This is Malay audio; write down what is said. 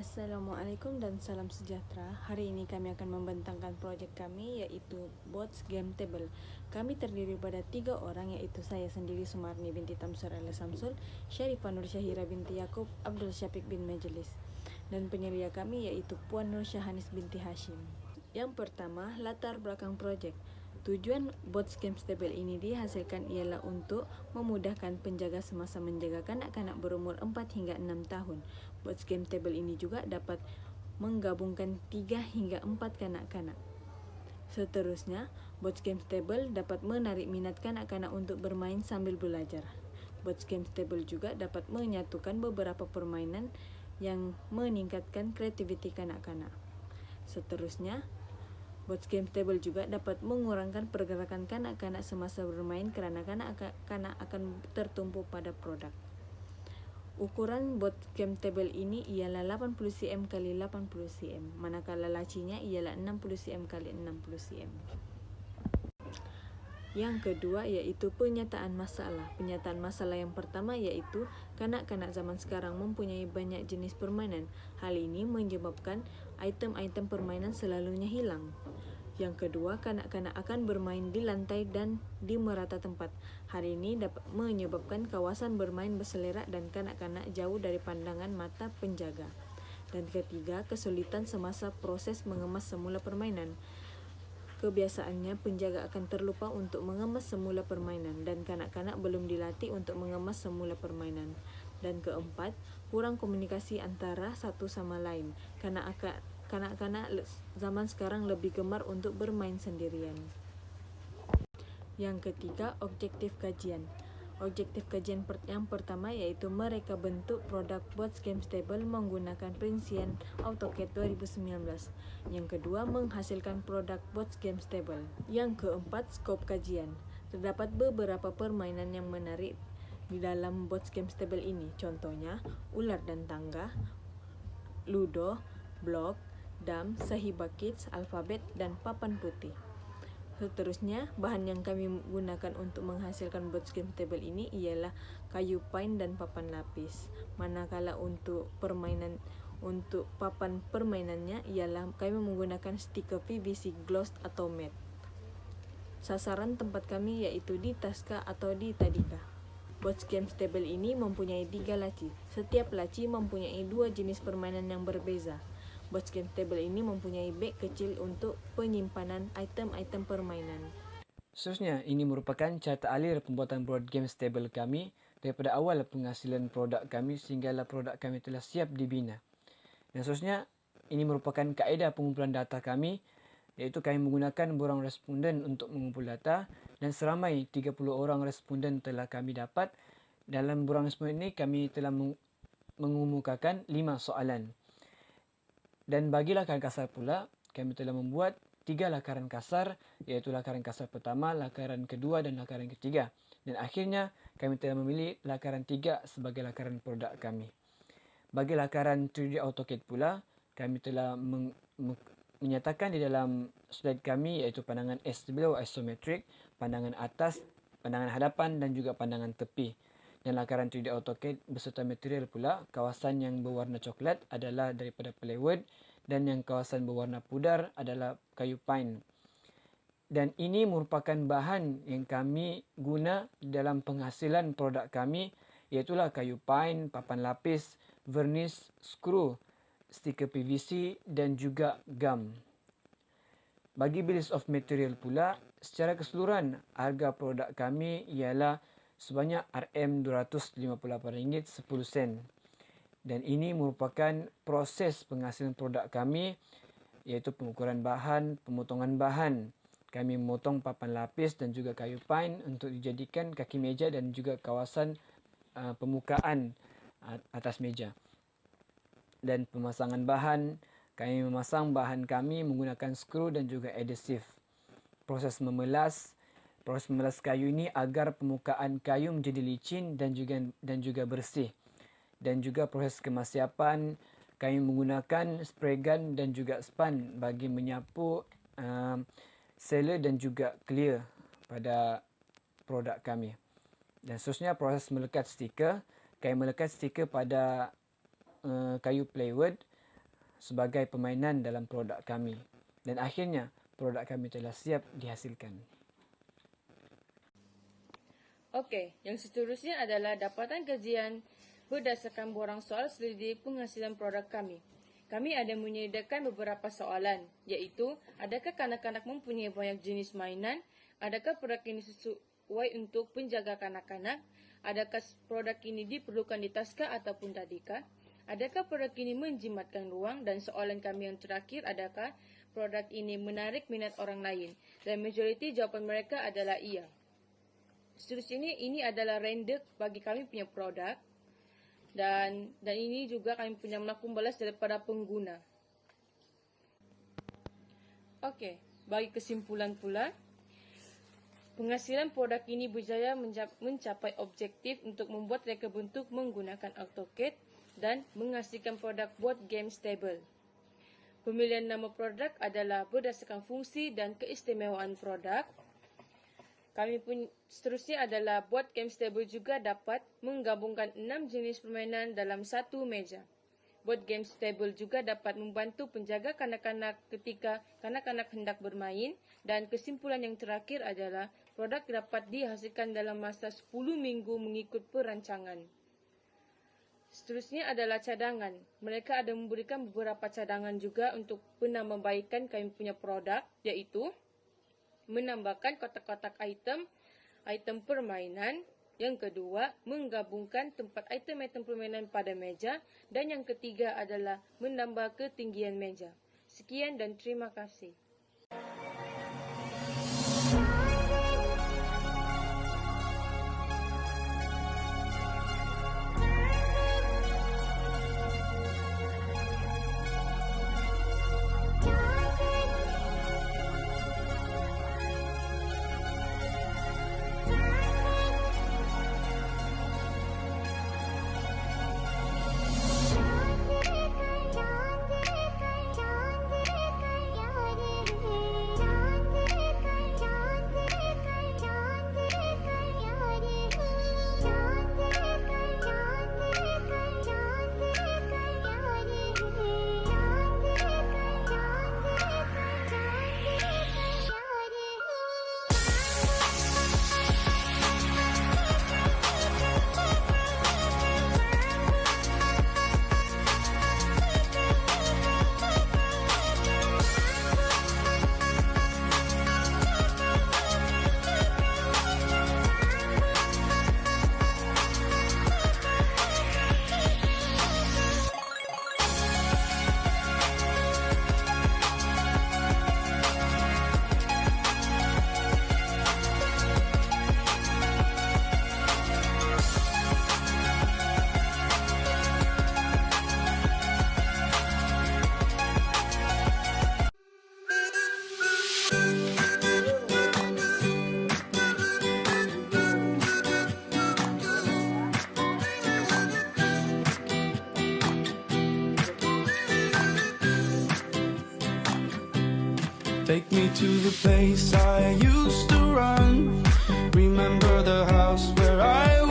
Assalamualaikum dan salam sejahtera. Hari ini kami akan membentangkan projek kami iaitu Bots Game Table. Kami terdiri pada 3 orang iaitu saya sendiri Sumarni binti Tamsur Ala Samsul, Syarifah Nur Syahira binti Yaakob, Abdul Syafiq bin Majlis. Dan penyelia kami iaitu Puan Nur Syahanis binti Hashim. Yang pertama, latar belakang projek. Tujuan Bots Games Table ini dihasilkan ialah untuk memudahkan penjaga semasa menjaga kanak-kanak berumur 4 hingga 6 tahun. Bots Game Table ini juga dapat menggabungkan 3 hingga 4 kanak-kanak. Seterusnya, Bots Games Table dapat menarik minat kanak-kanak untuk bermain sambil belajar. Bots Games Table juga dapat menyatukan beberapa permainan yang meningkatkan kreativiti kanak-kanak. Seterusnya, Bots Game Table juga dapat mengurangkan pergerakan kanak-kanak semasa bermain kerana kanak-kanak akan tertumpu pada produk. Ukuran Bots Game Table ini ialah 80 cm x 80 cm, manakala lacinya ialah 60 cm x 60 cm. Yang kedua iaitu penyataan masalah. Penyataan masalah yang pertama iaitu kanak-kanak zaman sekarang mempunyai banyak jenis permainan. Hal ini menyebabkan item-item permainan selalunya hilang. Yang kedua, kanak-kanak akan bermain di lantai dan di merata tempat. Hal ini dapat menyebabkan kawasan bermain berselerak dan kanak-kanak jauh dari pandangan mata penjaga. Dan ketiga, kesulitan semasa proses mengemas semula permainan. Kebiasaannya, penjaga akan terlupa untuk mengemas semula permainan dan kanak-kanak belum dilatih untuk mengemas semula permainan. Dan keempat, kurang komunikasi antara satu sama lain. Kanak-kanak zaman sekarang lebih gemar untuk bermain sendirian. Yang ketiga, objektif kajian. Objektif kajian yang pertama iaitu mereka bentuk produk Bots Games Table menggunakan perincian AutoCAD 2019. Yang kedua, menghasilkan produk Bots Games Table. Yang keempat, skop kajian. Terdapat beberapa permainan yang menarik di dalam Bots Games Table ini. Contohnya, ular dan tangga, ludo, blok, dam, sahiba kids, alfabet, dan papan putih. Seterusnya, bahan yang kami gunakan untuk menghasilkan Bots Game Table ini ialah kayu pine dan papan lapis. Manakala untuk papan permainannya ialah kami menggunakan stiker PVC gloss atau matte. Sasaran tempat kami iaitu di Tasca atau di Tadika. Bots Games Table ini mempunyai 3 laci. Setiap laci mempunyai 2 jenis permainan yang berbeza. Bots Game Table ini mempunyai beg kecil untuk penyimpanan item-item permainan. Seterusnya, ini merupakan carta alir pembuatan board games table kami daripada awal penghasilan produk kami sehinggalah produk kami telah siap dibina. Dan seterusnya, ini merupakan kaedah pengumpulan data kami, iaitu kami menggunakan borang responden untuk mengumpul data dan seramai 30 orang responden telah kami dapat. Dalam borang responden ini kami telah mengemukakan 5 soalan. Dan bagi lakaran kasar pula, kami telah membuat 3 lakaran kasar, iaitu lakaran kasar pertama, lakaran kedua dan lakaran ketiga. Dan akhirnya, kami telah memilih lakaran 3 sebagai lakaran produk kami. Bagi lakaran 3D AutoCAD pula, kami telah menyatakan di dalam slide kami iaitu pandangan S below isometric, pandangan atas, pandangan hadapan dan juga pandangan tepi. Dan lakaran 3D AutoCAD beserta material pula, kawasan yang berwarna coklat adalah daripada plywood dan yang kawasan berwarna pudar adalah kayu pine. Dan ini merupakan bahan yang kami guna dalam penghasilan produk kami, iaitulah kayu pine, papan lapis, vernis, skru, stiker PVC dan juga gum. Bagi bills of material pula, secara keseluruhan harga produk kami ialah sebanyak RM258.10. Dan ini merupakan proses penghasilan produk kami, iaitu pengukuran bahan, pemotongan bahan. Kami memotong papan lapis dan juga kayu pine untuk dijadikan kaki meja dan juga kawasan permukaan atas meja. Dan pemasangan bahan, kami memasang bahan kami menggunakan skru dan juga adhesif. Proses memelas kayu ini agar permukaan kayu menjadi licin dan juga bersih. Dan juga proses kemasiapan, kami menggunakan spray gun dan juga span bagi menyapu sealer dan juga clear pada produk kami. Dan seterusnya proses melekat stiker. Kami melekat stiker pada kayu plywood sebagai permainan dalam produk kami. Dan akhirnya, produk kami telah siap dihasilkan. Okey, yang seterusnya adalah dapatan kajian berdasarkan borang soal selidik penghasilan produk kami. Kami ada menyediakan beberapa soalan, iaitu adakah kanak-kanak mempunyai banyak jenis mainan? Adakah produk ini sesuai untuk penjaga kanak-kanak? Adakah produk ini diperlukan di taska ataupun tadika? Adakah produk ini menjimatkan ruang? Dan soalan kami yang terakhir, adakah produk ini menarik minat orang lain? Dan majoriti jawapan mereka adalah iya. Seterusnya ini adalah render bagi kami punya produk. Dan ini juga kami punya melakon balas daripada pengguna. Okey, bagi kesimpulan pula, penghasilan produk ini berjaya mencapai objektif untuk membuat reka bentuk menggunakan AutoCAD dan menghasilkan produk board game stable. Pemilihan nama produk adalah berdasarkan fungsi dan keistimewaan produk. Kami pun seterusnya adalah board game stable juga dapat menggabungkan 6 jenis permainan dalam satu meja. Board game stable juga dapat membantu penjaga kanak-kanak ketika kanak-kanak hendak bermain, dan kesimpulan yang terakhir adalah produk dapat dihasilkan dalam masa 10 minggu mengikut perancangan. Seterusnya adalah cadangan. Mereka ada memberikan beberapa cadangan juga untuk penambahbaikan kami punya produk, iaitu menambahkan kotak-kotak item permainan. Yang kedua, menggabungkan tempat item-item permainan pada meja. Dan yang ketiga adalah menambah ketinggian meja. Sekian dan terima kasih. Take me to the place I used to run. Remember the house where I